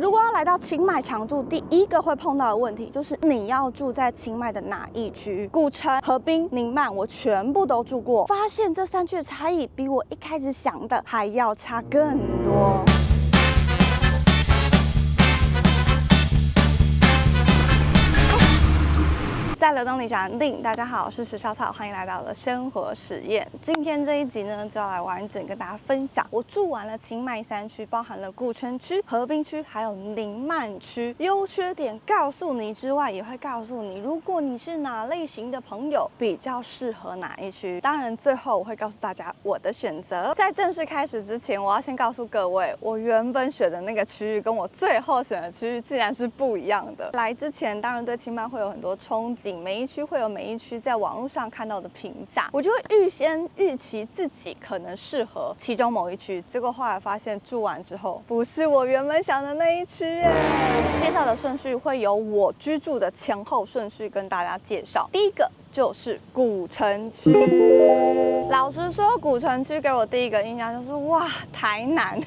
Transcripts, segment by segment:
如果要来到清迈常住，第一个会碰到的问题就是你要住在清迈的哪一区？古城、河滨、宁曼，我全部都住过，发现这3区的差异比我一开始想的还要差更多。在流动里长定，大家好，我是石小草，欢迎来到了生活实验。今天这一集呢，就要来完整跟大家分享我住完了清迈3区，包含了古城区、河滨区，还有宁曼区，优缺点告诉你之外，也会告诉你，如果你是哪类型的朋友，比较适合哪一区。当然，最后我会告诉大家我的选择。在正式开始之前，我要先告诉各位，我原本选的那个区域跟我最后选的区域竟然是不一样的。来之前，当然对清迈会有很多憧憬。每一区会有每一区在网络上看到的评价，我就会预期自己可能适合其中某一区，结果后来发现住完之后不是我原本想的那一区耶。介绍的顺序会由我居住的前后顺序跟大家介绍。第一个就是古城区。老实说，古城区给我第一个印象就是哇，台南。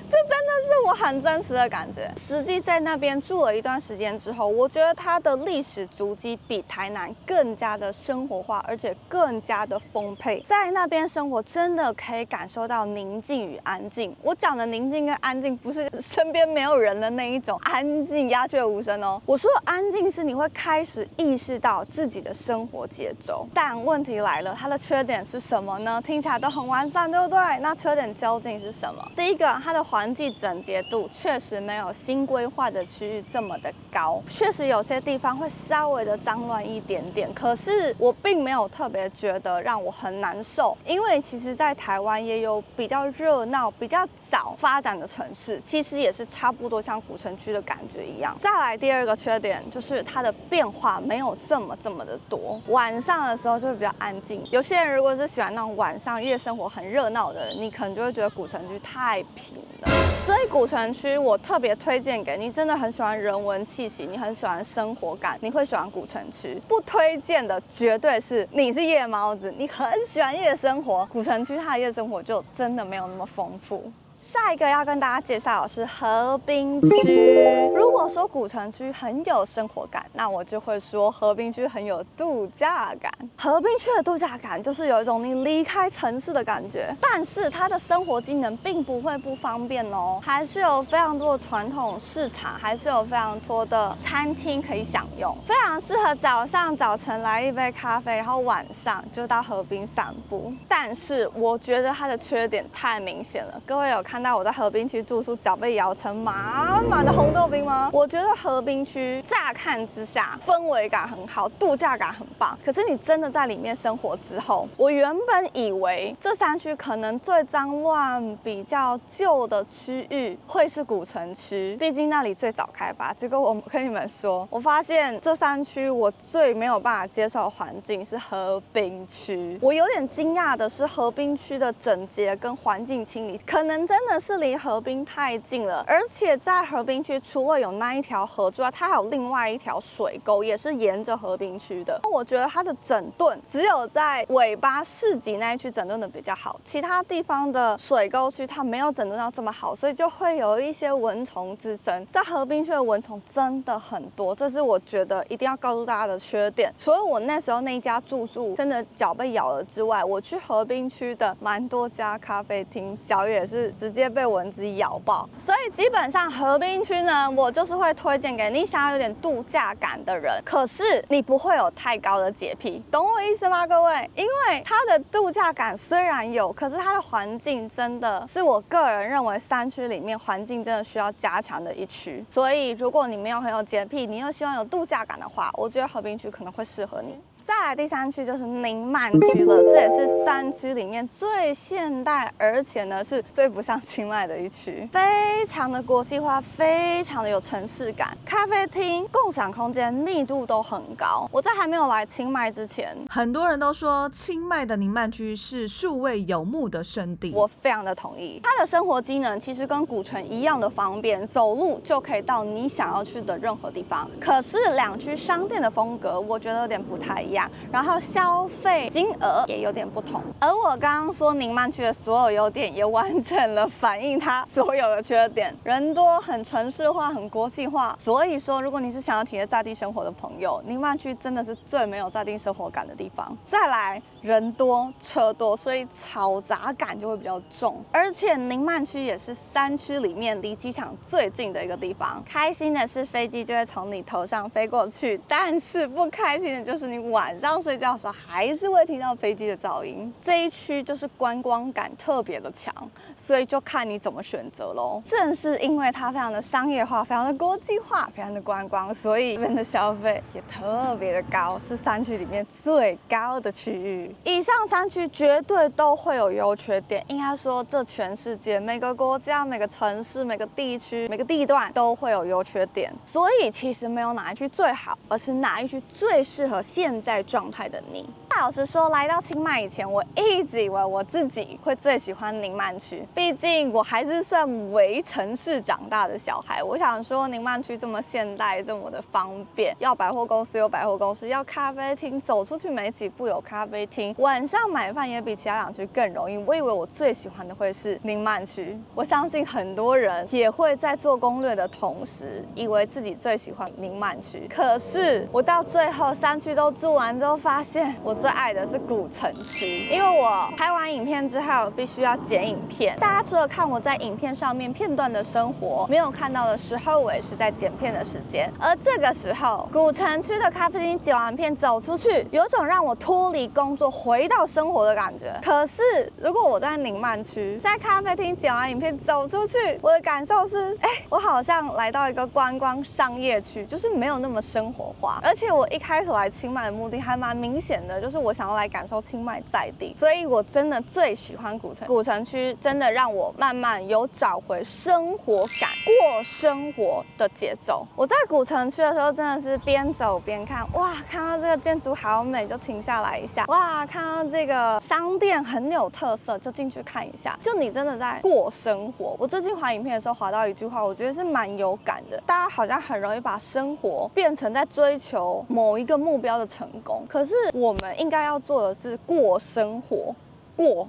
这真的是我很真实的感觉。实际在那边住了一段时间之后，我觉得它的历史足迹比台南更加的生活化，而且更加的丰沛。在那边生活真的可以感受到宁静与安静。我讲的宁静跟安静，不是身边没有人的那一种安静鸦雀无声哦。我说的安静是你会开始意识到自己的生活节奏。但问题来了，它的缺点是什么呢？听起来都很完善，对不对？那缺点究竟是什么？第一个，它的环境整洁度确实没有新规划的区域这么的高，确实有些地方会稍微的脏乱一点点，可是我并没有特别觉得让我很难受，因为其实在台湾也有比较热闹、比较早发展的城市，其实也是差不多像古城区的感觉一样。再来第二个缺点就是它的变化没有这么的多，晚上的时候就会比较安静。有些人如果是喜欢那种晚上夜生活很热闹的人，你可能就会觉得古城区太平了。所以古城区我特别推荐给你，真的很喜欢人文气息，你很喜欢生活感，你会喜欢古城区。不推荐的绝对是你是夜猫子，你很喜欢夜生活，古城区它的夜生活就真的没有那么丰富。下一个要跟大家介绍的是河滨区。如果说古城区很有生活感，那我就会说河滨区很有度假感。河滨区的度假感就是有一种你离开城市的感觉，但是它的生活机能并不会不方便哦，还是有非常多的传统市场，还是有非常多的餐厅可以享用，非常适合早晨来一杯咖啡，然后晚上就到河滨散步。但是我觉得它的缺点太明显了，各位有看到我在河滨区住宿脚被摇成满满的红豆冰吗？我觉得河滨区乍看之下氛围感很好，度假感很棒，可是你真的在里面生活之后，我原本以为这3区可能最脏乱、比较旧的区域会是古城区，毕竟那里最早开发。结果我跟你们说，我发现这3区我最没有办法接受的环境是河滨区。我有点惊讶的是，河滨区的整洁跟环境清理可能真的是离河滨太近了，而且在河滨区除了有那一条河之外，它还有另外一条水沟，也是沿着河滨区的。我觉得它的整顿只有在尾巴市集那一区整顿的比较好，其他地方的水沟区它没有整顿到这么好，所以就会有一些蚊虫滋生。在河滨区的蚊虫真的很多，这是我觉得一定要告诉大家的缺点。除了我那时候那一家住宿真的脚被咬了之外，我去河滨区的蛮多家咖啡厅，脚也是直接被蚊子咬爆。所以基本上河滨区呢，我就是会推荐给你想要有点度假感的人，可是你不会有太高的洁癖，懂我意思吗，各位？因为它的度假感虽然有，可是它的环境真的是我个人认为3区里面环境真的需要加强的一区。所以如果你没有很有洁癖，你又希望有度假感的话，我觉得河滨区可能会适合你。再来第3区就是宁曼区了，这也是3区里面最现代，而且呢是最不像清迈的一区，非常的国际化，非常的有城市感，咖啡厅、共享空间密度都很高。我在还没有来清迈之前，很多人都说清迈的宁曼区是数位游牧的圣地，我非常的同意。它的生活机能其实跟古城一样的方便，走路就可以到你想要去的任何地方。可是2区商店的风格，我觉得有点不太一样。样，然后消费金额也有点不同。而我刚刚说宁曼区的所有优点，也完整了反映它所有的缺点，人多、很城市化、很国际化。所以说，如果你是想要体验在地生活的朋友，宁曼区真的是最没有在地生活感的地方。再来，人多车多，所以嘈杂感就会比较重。而且宁曼区也是3区里面离机场最近的一个地方。开心的是飞机就会从你头上飞过去，但是不开心的就是你晚上睡觉的时候还是会听到飞机的噪音。这一区就是观光感特别的强，所以就看你怎么选择咯。正是因为它非常的商业化、非常的国际化、非常的观光，所以这边的消费也特别的高，是3区里面最高的区域。以上3区绝对都会有优缺点，应该说这全世界每个国家、每个城市、每个地区、每个地段都会有优缺点，所以其实没有哪一区最好，而是哪一区最适合现在状态的你。老实说，来到清迈以前，我一直以为我自己会最喜欢宁曼区，毕竟我还是算为城市长大的小孩。我想说，宁曼区这么现代，这么的方便，要百货公司有百货公司，要咖啡厅走出去没几步有咖啡厅，晚上买饭也比其他2区更容易。我以为我最喜欢的会是宁曼区，我相信很多人也会在做攻略的同时，以为自己最喜欢宁曼区。可是我到最后3区都住完之后，发现我最爱的是古城区，因为我拍完影片之后必须要剪影片。大家除了看我在影片上面片段的生活，没有看到的时候，我也是在剪片的时间。而这个时候，古城区的咖啡厅剪完片走出去，有种让我脱离工作回到生活的感觉。可是如果我在宁曼区，在咖啡厅剪完影片走出去，我的感受是，我好像来到一个观光商业区，就是没有那么生活化。而且我一开始来清迈的目的还蛮明显的，就是我想要来感受清迈在地，所以我真的最喜欢古城区，真的让我慢慢有找回生活感、过生活的节奏。我在古城区的时候，真的是边走边看，哇，看到这个建筑好美，就停下来一下；哇，看到这个商店很有特色，就进去看一下。就你真的在过生活。我最近滑影片的时候滑到一句话，我觉得是蛮有感的。大家好像很容易把生活变成在追求某一个目标的成功，可是我们应该要做的是过生活，过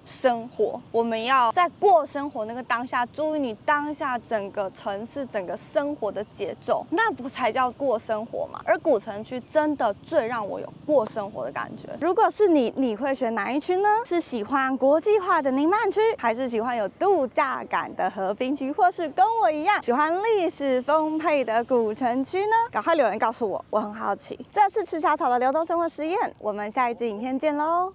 生活，我们要在过生活那个当下，注意你当下整个城市、整个生活的节奏，那不才叫过生活嘛？而古城区真的最让我有过生活的感觉。如果是你，你会选哪一区呢？是喜欢国际化的宁曼区，还是喜欢有度假感的河滨区，或是跟我一样喜欢历史丰沛的古城区呢？赶快留言告诉我，我很好奇。这是吃小草的流动生活实验，我们下一支影片见喽！